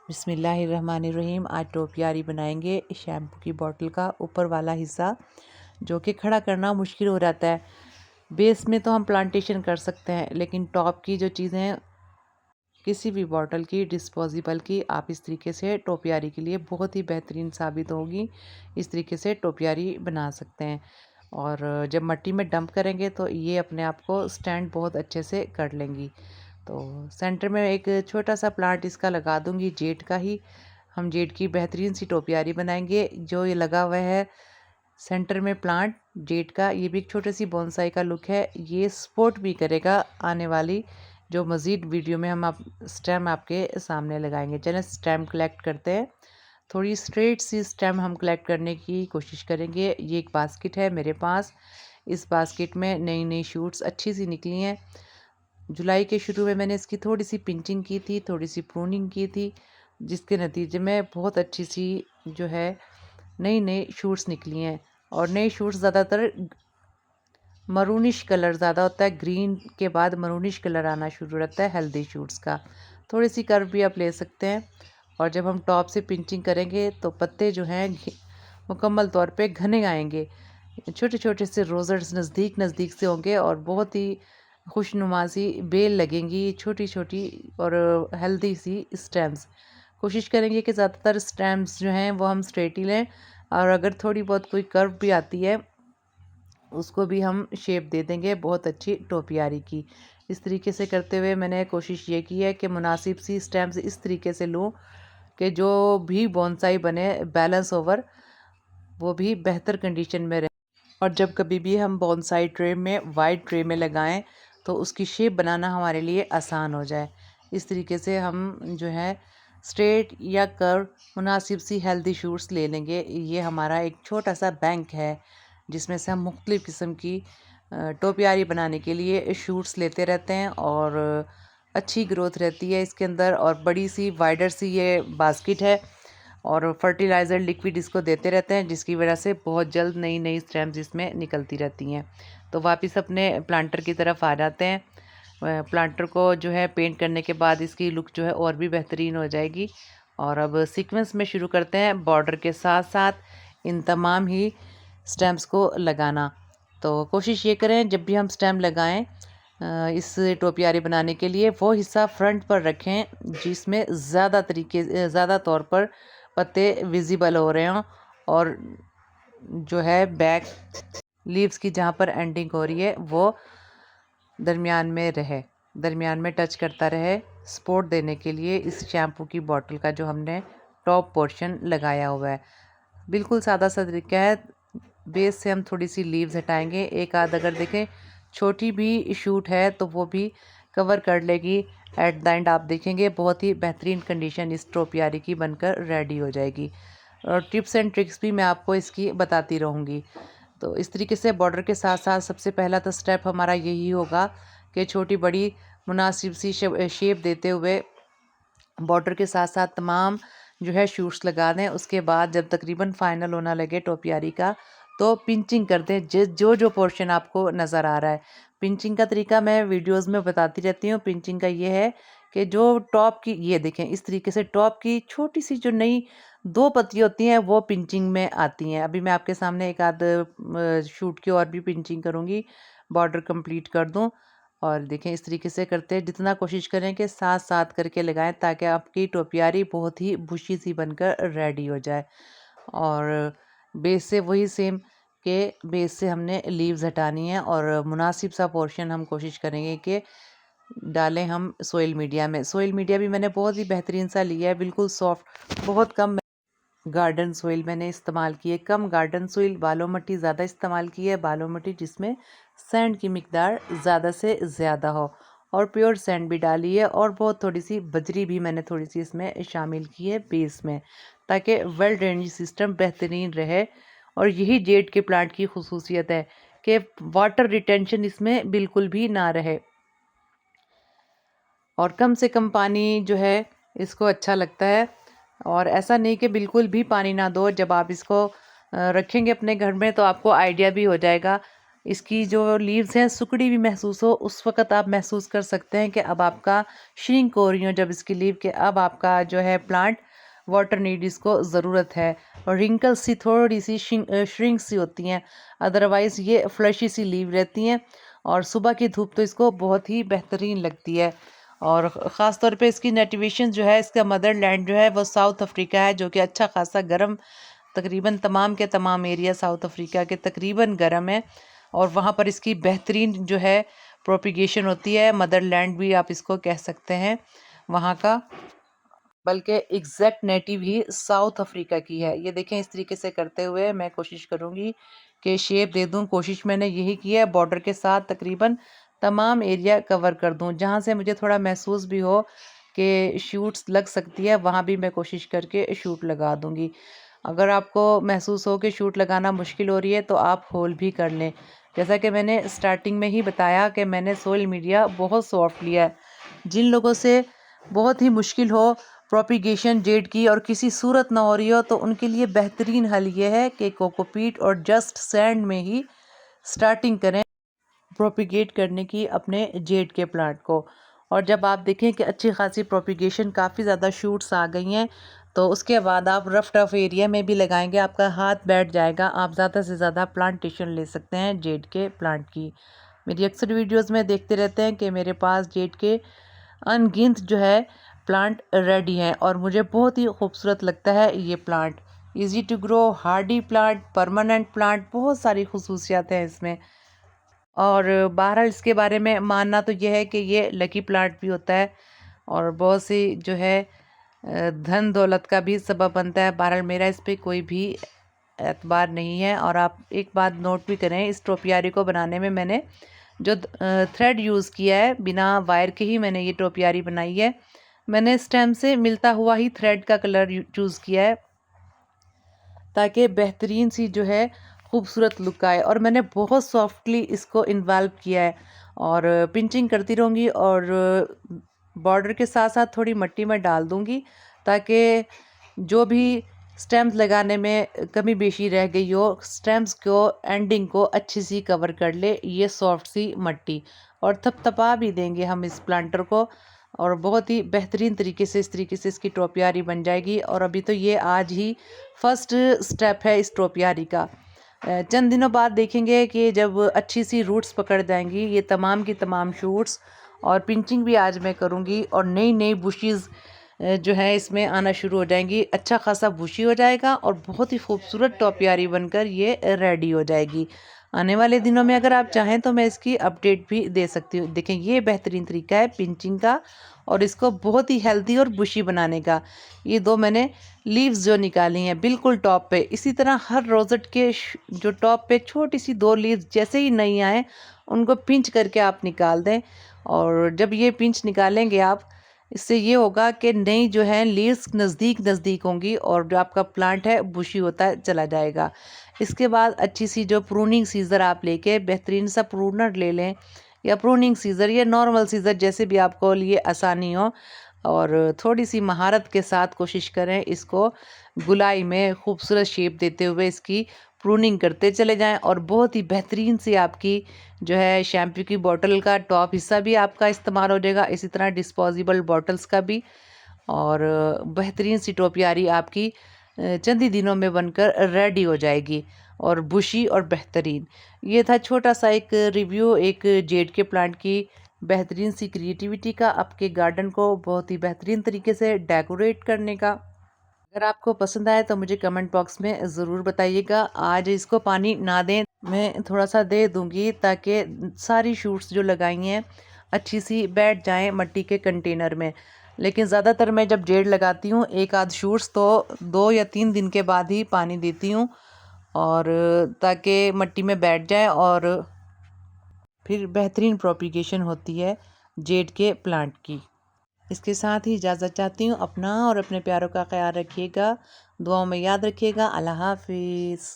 बिस्मिल्लाहिर्रहमानिर्रहीम। आज टोपियारी बनाएंगे शैम्पू की बोतल का ऊपर वाला हिस्सा जो कि खड़ा करना मुश्किल हो जाता है। बेस में तो हम प्लांटेशन कर सकते हैं, लेकिन टॉप की जो चीज़ें हैं किसी भी बॉटल की, डिस्पोजेबल की, आप इस तरीके से टोपियारी के लिए बहुत ही बेहतरीन साबित होगी। इस तरीके से टोपियारी बना सकते हैं और जब मिट्टी में डंप करेंगे तो ये अपने आप को स्टैंड बहुत अच्छे से कर लेंगी। तो सेंटर में एक छोटा सा प्लांट इसका लगा दूंगी, जेट का ही। हम जेट की बेहतरीन सी टोपियारी बनाएंगे। जो ये लगा हुआ है सेंटर में प्लांट जेट का, ये भी एक छोटी सी बोनसाई का लुक है। ये सपोर्ट भी करेगा आने वाली जो मज़ीद वीडियो में हम आप स्टेम आपके सामने लगाएंगे। चलें स्टेम कलेक्ट करते हैं। थोड़ी स्ट्रेट सी स्टेम हम कलेक्ट करने की कोशिश करेंगे। ये एक बास्केट है मेरे पास। इस बास्केट में नई नई शूट्स अच्छी सी निकली हैं। जुलाई के शुरू में मैंने इसकी थोड़ी सी पिंचिंग की थी, थोड़ी सी प्रूनिंग की थी, जिसके नतीजे में बहुत अच्छी सी जो है नई नई शूट्स निकली हैं। और नई शूट्स ज़्यादातर मरूनिश कलर ज़्यादा होता है, ग्रीन के बाद मरूनिश कलर आना शुरू रहता है हेल्दी शूट्स का। थोड़ी सी कर्व भी आप ले सकते हैं। और जब हम टॉप से पिंचिंग करेंगे तो पत्ते जो हैं मुकम्मल तौर पे घने आएंगे। छोटे छोटे से रोज़र्स नज़दीक नज़दीक से होंगे और बहुत ही खुशनुमा सी बेल लगेंगी, छोटी छोटी और हेल्दी सी स्टेम्स। कोशिश करेंगे कि ज़्यादातर स्टेम्स जो हैं वो हम स्ट्रेट ही लें, और अगर थोड़ी बहुत कोई कर्व भी आती है उसको भी हम शेप दे देंगे बहुत अच्छी टोपियारी की। इस तरीके से करते हुए मैंने कोशिश ये की है कि मुनासिब सी स्टेम्स इस तरीके से लूँ कि जो भी बोनसाई बने बैलेंस ओवर वो भी बेहतर कंडीशन में रहे। और जब कभी भी हम बोनसाई ट्रे में वाइड ट्रे में लगाएं तो उसकी शेप बनाना हमारे लिए आसान हो जाए। इस तरीके से हम जो है स्ट्रेट या कर्व मुनासिब सी हेल्दी शूट्स ले लेंगे। ये हमारा एक छोटा सा बैंक है जिसमें से हम मुख्तलिफ़ किस्म की टोपियारी बनाने के लिए शूट्स लेते रहते हैं और अच्छी ग्रोथ रहती है इसके अंदर। और बड़ी सी वाइडर सी ये बास्केट है और फर्टिलाइज़र लिक्विड इसको देते रहते हैं, जिसकी वजह से बहुत जल्द नई नई स्टेम्स इसमें निकलती रहती हैं। तो वापस अपने प्लांटर की तरफ आ जाते हैं। प्लांटर को जो है पेंट करने के बाद इसकी लुक जो है और भी बेहतरीन हो जाएगी। और अब सीक्वेंस में शुरू करते हैं बॉर्डर के साथ साथ इन तमाम ही स्टेम्स को लगाना। तो कोशिश ये करें जब भी हम स्टेम लगाएं इस टोपियारी बनाने के लिए वो हिस्सा फ्रंट पर रखें जिसमें ज़्यादा तौर पर पत्ते विजिबल हो रहे हों, और जो है बैक लीव्स की जहाँ पर एंडिंग हो रही है वो दरमियान में रहे, दरमियान में टच करता रहे, सपोर्ट देने के लिए इस शैम्पू की बोतल का जो हमने टॉप पोर्शन लगाया हुआ है। बिल्कुल सादा सा तरीका है। बेस से हम थोड़ी सी लीव्स हटाएंगे, एक आध अगर देखें छोटी भी शूट है तो वो भी कवर कर लेगी। एट द एंड आप देखेंगे बहुत ही बेहतरीन कंडीशन इस टोपियारी की बनकर रेडी हो जाएगी। और टिप्स एंड ट्रिक्स भी मैं आपको इसकी बताती रहूँगी। तो इस तरीके से बॉर्डर के साथ साथ सबसे पहला तो स्टेप हमारा यही होगा कि छोटी बड़ी मुनासिब सी शेप देते हुए बॉर्डर के साथ साथ तमाम जो है शूट्स लगा दें। उसके बाद जब तकरीबन फाइनल होना लगे टोपियारी का तो पिंचिंग कर दें जो जो पोर्शन आपको नज़र आ रहा है। पिंचिंग का तरीका मैं वीडियोस में बताती रहती हूँ। पिंचिंग का ये है कि जो टॉप की, ये देखें इस तरीके से टॉप की छोटी सी जो नई दो पत्ती होती हैं वो पिंचिंग में आती हैं। अभी मैं आपके सामने एक आध शूट की और भी पिंचिंग करूँगी, बॉर्डर कंप्लीट कर दूँ। और देखें इस तरीके से करते हैं, जितना कोशिश करें कि साथ साथ करके लगाएं ताकि आपकी टोपियारी बहुत ही बुशी सी बनकर रेडी हो जाए। और बेस से वही सेम के बेस से हमने लीव्स हटानी है और मुनासिब सा पोर्शन हम कोशिश करेंगे कि डालें हम सोइल मीडिया में। सोइल मीडिया भी मैंने बहुत ही बेहतरीन सा लिया है, बिल्कुल सॉफ्ट, बहुत कम गार्डन सोइल मैंने इस्तेमाल की है। कम गार्डन सोइल, बालू मिट्टी ज़्यादा इस्तेमाल की है, बालू मिट्टी जिसमें सैंड की मिकदार ज़्यादा से ज़्यादा हो, और प्योर सैंड भी डाली है। और बहुत थोड़ी सी बजरी भी मैंने थोड़ी सी इसमें शामिल की है बेस में, ताकि वेल ड्रेनेज सिस्टम बेहतरीन रहे। और यही जेड के प्लांट की खसूसियत है कि वाटर रिटेंशन इसमें बिल्कुल भी ना रहे और कम से कम पानी जो है इसको अच्छा लगता है। और ऐसा नहीं कि बिल्कुल भी पानी ना दो। जब आप इसको रखेंगे अपने घर में तो आपको आइडिया भी हो जाएगा इसकी जो लीव्स हैं सिकुड़ी भी महसूस हो, उस वक़्त आप महसूस कर सकते हैं कि अब आपका श्रिंक हो रही हो जब इसकी लीव के अब आपका जो है प्लांट वाटर नीड इसको ज़रूरत है। और रिंकल्स सी थोड़ी सी श्रिंक सी होती हैं, अदरवाइज़ ये फ्लशी सी लीव रहती हैं। और सुबह की धूप तो इसको बहुत ही बेहतरीन लगती है। और ख़ास तौर पे इसकी नेटिवेशन जो है, इसका मदरलैंड जो है वो साउथ अफ्रीका है, जो कि अच्छा खासा गर्म, तकरीबन तमाम के तमाम एरिया साउथ अफ्रीका के तकरीबन गर्म है। और वहाँ पर इसकी बेहतरीन जो है प्रोपिगेशन होती है, मदरलैंड भी आप इसको कह सकते हैं वहाँ का, बल्कि एग्जैक्ट नेटिव ही साउथ अफ्रीका की है। ये देखें, इस तरीके से करते हुए मैं कोशिश करूँगी कि शेप दे दूँ। कोशिश मैंने यही की है, बॉर्डर के साथ तकरीबन तमाम एरिया कवर कर दूँ। जहाँ से मुझे थोड़ा महसूस भी हो कि शूट्स लग सकती है, वहाँ भी मैं कोशिश करके शूट लगा दूँगी। अगर आपको महसूस हो कि शूट लगाना मुश्किल हो रही है तो आप होल भी कर लें। जैसा कि मैंने स्टार्टिंग में ही बताया कि मैंने सोइल मीडिया बहुत सॉफ्ट लिया है। जिन लोगों से बहुत ही मुश्किल हो प्रोपिगेशन जेड की और किसी सूरत ना हो रही हो, तो उनके लिए बेहतरीन हल ये है कि कोकोपीट और जस्ट सैंड में ही स्टार्टिंग करें प्रोपिगेट करने की अपने जेड के प्लांट को। और जब आप देखें कि अच्छी खासी प्रोपिगेशन, काफ़ी ज़्यादा शूट्स आ गई हैं, तो उसके बाद आप रफ टफ एरिया में भी लगाएंगे, आपका हाथ बैठ जाएगा, आप ज़्यादा से ज़्यादा प्लांटेशन ले सकते हैं जेड के प्लांट की। मेरी अक्सर वीडियोस में देखते रहते हैं कि मेरे पास जेड के अनगिनत जो है प्लांट रेडी हैं, और मुझे बहुत ही खूबसूरत लगता है ये plant. Easy to grow, hardy plant, permanent plant, बहुत सारी खसूसियात हैं इसमें। और बहरहाल इसके बारे में मानना तो ये है कि ये लकी प्लांट भी होता है और बहुत सी जो है धन दौलत का भी सबब बनता है। बहरहाल मेरा इस पे कोई भी एतबार नहीं है। और आप एक बात नोट भी करें, इस टोपियारी को बनाने में मैंने जो थ्रेड यूज़ किया है, बिना वायर के ही मैंने ये टोपियारी बनाई है। मैंने स्टेम से मिलता हुआ ही थ्रेड का कलर चूज़ किया है ताकि बेहतरीन सी जो है खूबसूरत लुक आए। और मैंने बहुत सॉफ्टली इसको इन्वॉल्व किया है और पिंचिंग करती रहूँगी और बॉर्डर के साथ साथ थोड़ी मिट्टी में डाल दूँगी ताकि जो भी स्टेम्स लगाने में कमी बेशी रह गई हो, स्टेम्स को एंडिंग को अच्छी सी कवर कर ले ये सॉफ्ट सी मिट्टी। और थपथपा भी देंगे हम इस प्लांटर को, और बहुत ही बेहतरीन तरीके से इस तरीके से इसकी टोपियारी बन जाएगी। और अभी तो ये आज ही फर्स्ट स्टेप है इस टोपियारी का। चंद दिनों बाद देखेंगे कि जब अच्छी सी रूट्स पकड़ जाएंगी ये तमाम की तमाम शूट्स, और पिंचिंग भी आज मैं करूँगी और नई नई बुशीज़ जो है इसमें आना शुरू हो जाएंगी। अच्छा खासा बुशी हो जाएगा और बहुत ही खूबसूरत टोपियारी बनकर ये रेडी हो जाएगी। आने वाले दिनों में अगर आप चाहें तो मैं इसकी अपडेट भी दे सकती हूँ। देखें, ये बेहतरीन तरीका है पिंचिंग का और इसको बहुत ही हेल्दी और बुशी बनाने का। ये दो मैंने लीव्स जो निकाली हैं बिल्कुल टॉप पे, इसी तरह हर रोज़ेट के जो टॉप पे छोटी सी दो लीव्स जैसे ही नहीं आए उनको पिंच करके आप निकाल दें। और जब ये पिंच निकालेंगे आप, इससे ये होगा कि नई जो है लीव्स नज़दीक नज़दीक होंगी और जो आपका प्लांट है बुशी होता चला जाएगा। इसके बाद अच्छी सी जो प्रूनिंग सीज़र आप लेके बेहतरीन सा प्रूनर ले लें, या प्रूनिंग सीज़र या नॉर्मल सीज़र, जैसे भी आपको लिए आसानी हो, और थोड़ी सी महारत के साथ कोशिश करें इसको गुलाई में खूबसूरत शेप देते हुए इसकी प्रूनिंग करते चले जाएं। और बहुत ही बेहतरीन सी आपकी जो है शैम्पू की बोतल का टॉप हिस्सा भी आपका इस्तेमाल हो जाएगा, इसी तरह डिस्पोजेबल बॉटल्स का भी। और बेहतरीन सी टोपियारी आपकी चंद ही दिनों में बनकर रेडी हो जाएगी और बुशी और बेहतरीन। ये था छोटा सा एक रिव्यू एक जेड के प्लांट की बेहतरीन सी क्रिएटिविटी का, आपके गार्डन को बहुत ही बेहतरीन तरीके से डेकोरेट करने का। अगर आपको पसंद आए तो मुझे कमेंट बॉक्स में ज़रूर बताइएगा। आज इसको पानी ना दें, मैं थोड़ा सा दे दूंगी ताकि सारी शूट्स जो लगाई हैं अच्छी सी बैठ जाएं मिट्टी के कंटेनर में। लेकिन ज़्यादातर मैं जब जेड लगाती हूँ एक आध शूट्स तो 2 या 3 दिन के बाद ही पानी देती हूँ, और ताकि मिट्टी में बैठ जाए और फिर बेहतरीन प्रोपिगेशन होती है जेड के प्लांट की। इसके साथ ही इजाज़त चाहती हूँ। अपना और अपने प्यारों का ख्याल रखिएगा, दुआओं में याद रखिएगा। अल्लाह हाफिज़।